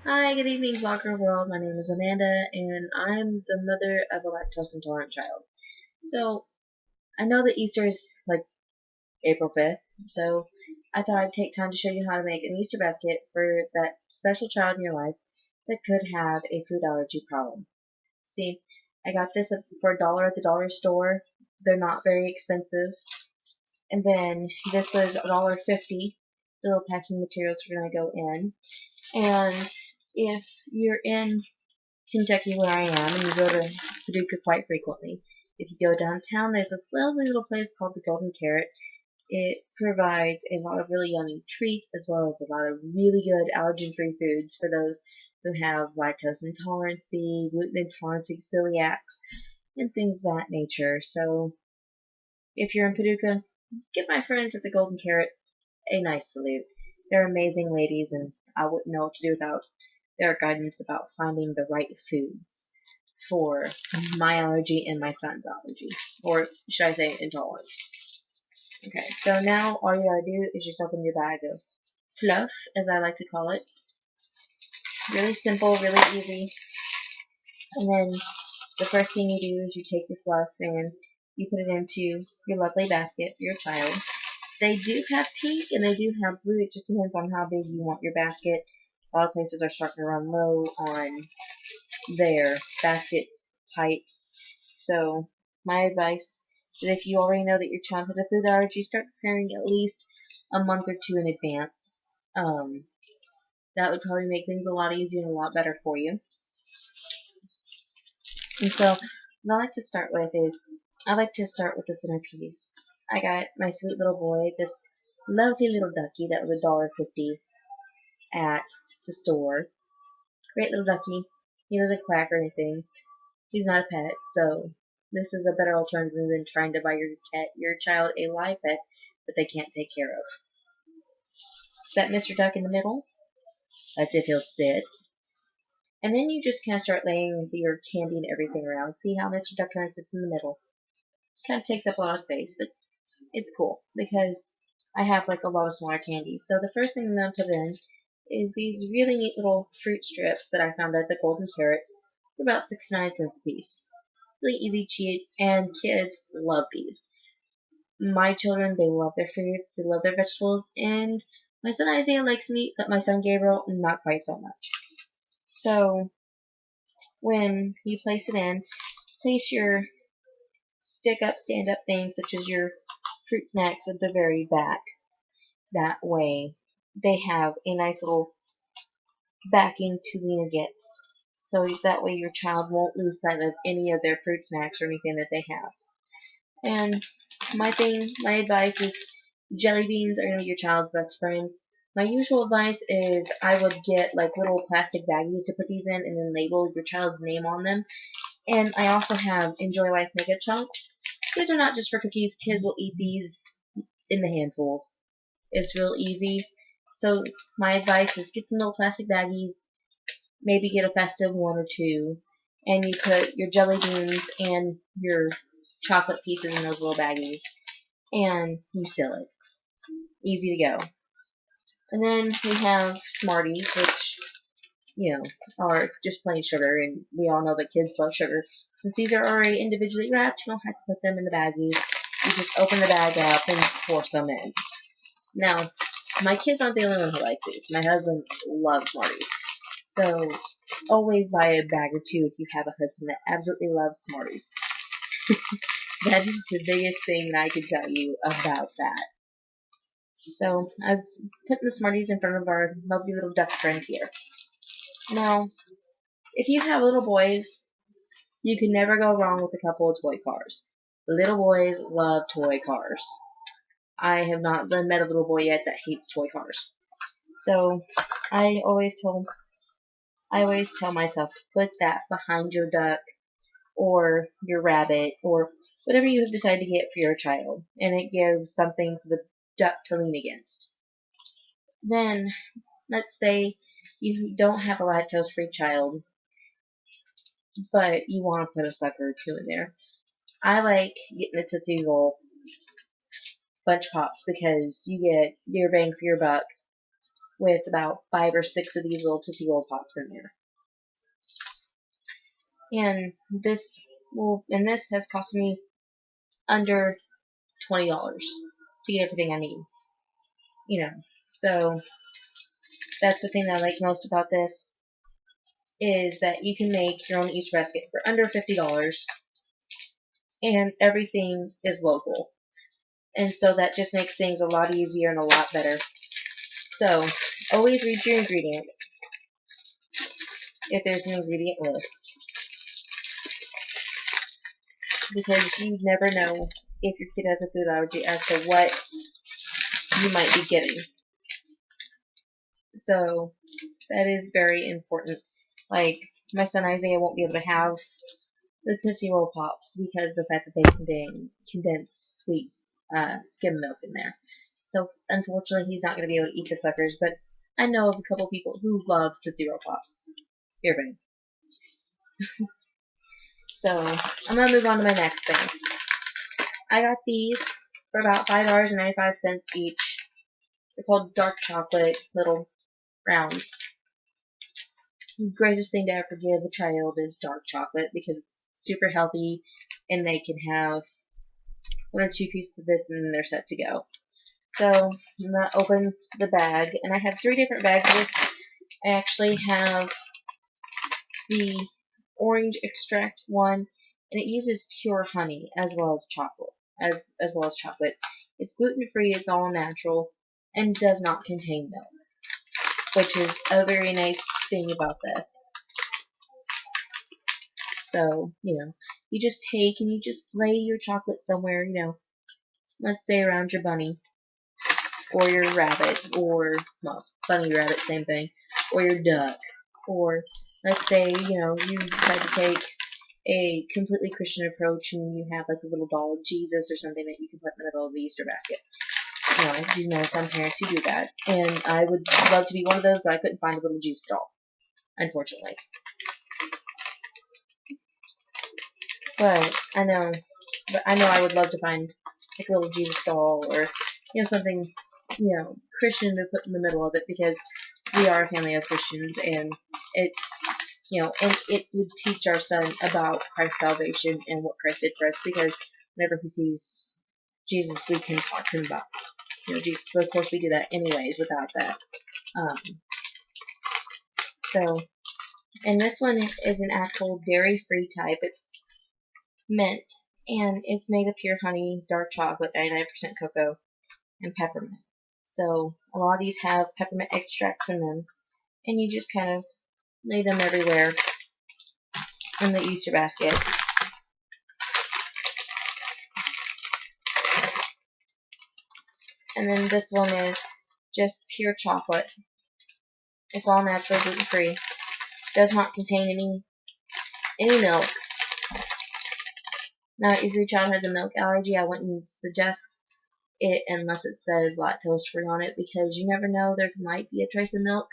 Hi, good evening, Vlogger World. My name is Amanda, and I'm the mother of a lactose intolerant child. So, I know that Easter is like April 5th, so I thought I'd take time to show you how to make an Easter basket for that special child in your life that could have a food allergy problem. See, I got this for $1 at the dollar store. They're not very expensive. And then this was $1.50. The little packing materials are going to go in. And if you're in Kentucky where I am, and you go to Paducah quite frequently. If you go downtown, there's this lovely little place called the Golden Carrot. It provides a lot of really yummy treats as well as a lot of really good allergen-free foods for those who have lactose intolerance, gluten intolerance, celiacs, and things of that nature. So if you're in Paducah, give my friends at the Golden Carrot a nice salute. They're amazing ladies, and I wouldn't know what to do without their guidance about finding the right foods for my allergy and my son's allergy. Or should I say intolerance. Okay, so now all you gotta do is just open your bag of fluff, as I like to call it. Really simple, really easy. And then the first thing you do is you take your fluff and you put it into your lovely basket for your child. They do have pink and they do have blue. It just depends on how big you want your basket. A lot of places are starting to run low on their basket types. So my advice is if you already know that your child has a food allergy, start preparing at least a month or two in advance. That would probably make things a lot easier and a lot better for you. And so what I like to start with the centerpiece. I got my sweet little boy, this lovely little ducky that was $1.50 at the store. Great little ducky. He doesn't quack or anything. He's not a pet, so this is a better alternative than trying to buy your child a live pet that they can't take care of. Set Mr. Duck in the middle. That's if he'll sit. And then you just kind of start laying your candy and everything around. See how Mr. Duck kind of sits in the middle. Kind of takes up a lot of space, but it's cool because I have like a lot of smaller candies. So the first thing I'm going to put in is these really neat little fruit strips that I found at the Golden Carrot for about 69 cents a piece. Really easy, cheap, and kids love these. My children, they love their fruits, they love their vegetables, and my son Isaiah likes meat, but my son Gabriel, not quite so much. So, when you place it in, place your stick up, stand up things such as your fruit snacks at the very back. That way, they have a nice little backing to lean against. So that way your child won't lose sight of any of their fruit snacks or anything that they have. And my advice is jelly beans are going to be your child's best friend. My usual advice is I would get like little plastic baggies to put these in and then label your child's name on them. And I also have Enjoy Life Mega Chunks. These are not just for cookies. Kids will eat these in the handfuls. It's real easy. So my advice is get some little plastic baggies, maybe get a festive one or two, and you put your jelly beans and your chocolate pieces in those little baggies, and you seal it. Easy to go. And then we have Smarties, which, are just plain sugar, and we all know that kids love sugar. Since these are already individually wrapped, you don't have to put them in the baggies. You just open the bag up and pour some in. Now, my kids aren't the only one who likes these. My husband loves Smarties. So, always buy a bag or two if you have a husband that absolutely loves Smarties. That is the biggest thing I can tell you about that. So, I've put the Smarties in front of our lovely little duck friend here. Now, if you have little boys, you can never go wrong with a couple of toy cars. Little boys love toy cars. I have not met a little boy yet that hates toy cars. So, I always tell myself to put that behind your duck or your rabbit or whatever you have decided to get for your child, and it gives something for the duck to lean against. Then, let's say you don't have a lactose-free child, but you want to put a sucker or two in there. I like getting a Tootsie Roll Bunch Pops because you get your bang for your buck with about 5 or 6 of these little Tootsie Roll Pops in there. And this has cost me under $20 to get everything I need. So that's the thing that I like most about this, is that you can make your own Easter basket for under $50, and everything is local. And so that just makes things a lot easier and a lot better. So always read your ingredients if there's an ingredient list, because you never know if your kid has a food allergy as to what you might be getting. So that is very important. Like, my son Isaiah won't be able to have the Tootsie Roll Pops because of the fact that they contain condensed sweet skim milk in there. So unfortunately, he's not going to be able to eat the suckers. But I know of a couple people who love Tootsie Roll Pops. Here, babe. So I'm going to move on to my next thing. I got these for about $5.95 each. They're called dark chocolate little rounds. The greatest thing to ever give a child is dark chocolate, because it's super healthy and they can have 1 or 2 pieces of this and then they're set to go. So I'm going to open the bag, and I have 3 different bags of this. I actually have the orange extract one, and it uses pure honey as well as chocolate. It's gluten-free, it's all natural, and does not contain milk, which is a very nice thing about this. So, you just take and you just lay your chocolate somewhere, let's say around your bunny, or your rabbit, or, well, bunny, rabbit, same thing, or your duck, or let's say, you decide to take a completely Christian approach and you have like a little doll of Jesus or something that you can put in the middle of the Easter basket. I do know some parents who do that, and I would love to be one of those, but I couldn't find a little Jesus doll, unfortunately. But I know I would love to find like a little Jesus doll, or something Christian to put in the middle of it, because we are a family of Christians, and it's and it would teach our son about Christ's salvation and what Christ did for us, because whenever he sees Jesus, we can talk to him about Jesus. But of course we do that anyways without that. And this one is an actual dairy-free type. It's mint, and it's made of pure honey, dark chocolate, 99% cocoa, and peppermint. So a lot of these have peppermint extracts in them, and you just kind of lay them everywhere in the Easter basket. And then this one is just pure chocolate. It's all natural, gluten-free. Does not contain any milk. Now, if your child has a milk allergy, I wouldn't suggest it unless it says lactose free on it, because you never know, there might be a trace of milk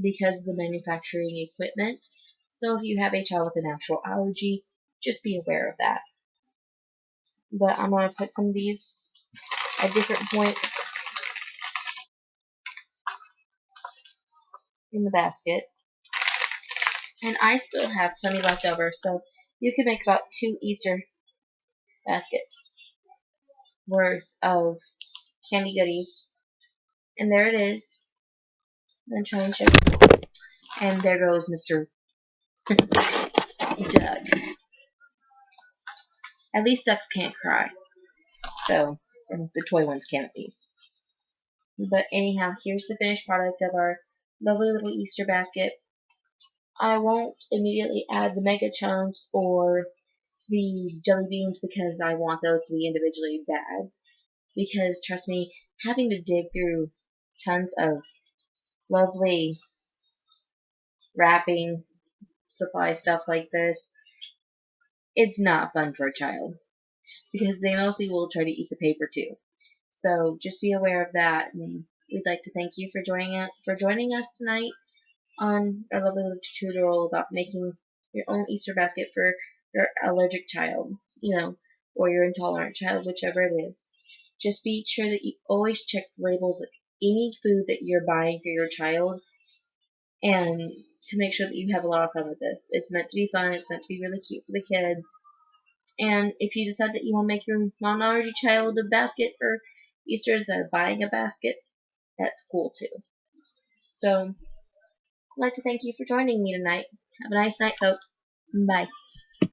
because of the manufacturing equipment. So if you have a child with an actual allergy, just be aware of that. But I'm going to put some of these at different points in the basket. And I still have plenty left over, so you can make about 2 Easter baskets worth of candy goodies. And there it is. Then try and check it. And there goes Mr. Duck. At least ducks can't cry. So, the toy ones can at least. But anyhow, here's the finished product of our lovely little Easter basket. I won't immediately add the mega chunks or the jelly beans, because I want those to be individually bagged. Because trust me, having to dig through tons of lovely wrapping supply stuff like this, it's not fun for a child, because they mostly will try to eat the paper too. So just be aware of that, and we'd like to thank you for joining us tonight on our lovely little tutorial about making your own Easter basket for your allergic child, or your intolerant child, whichever it is. Just be sure that you always check the labels any food that you're buying for your child, and to make sure that you have a lot of fun with this. It's meant to be fun. It's meant to be really cute for the kids. And if you decide that you want to make your non-allergy child a basket for Easter instead of buying a basket, that's cool too. So, I'd like to thank you for joining me tonight. Have a nice night, folks. Bye.